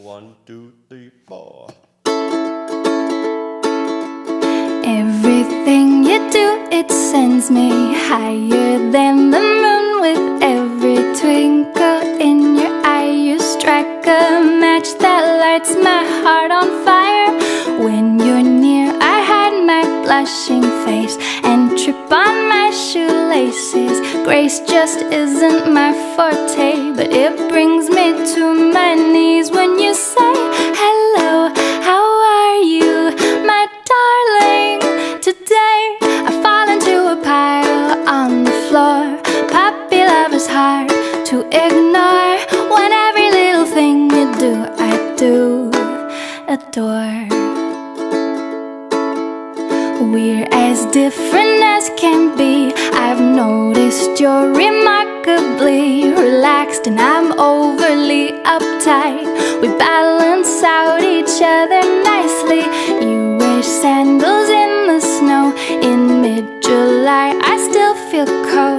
1, 2, 3, 4. Everything you do, it sends me higher than the moon. With every twinkle in your eye, you strike a match that lights my heart on fire. When you're near, I hide my blushing face and trip on my shoelaces. Grace just isn't my forte, but it brings me to my knees when you say hello, how are you, my darling? Today I fall into a pile on the floor. Puppy love is hard to ignore. When every little thing you do, I do adore. We're as different as can be. I've noticed you're remarkably relaxed and I'm overly uptight. We balance out each other nicely. You wear sandals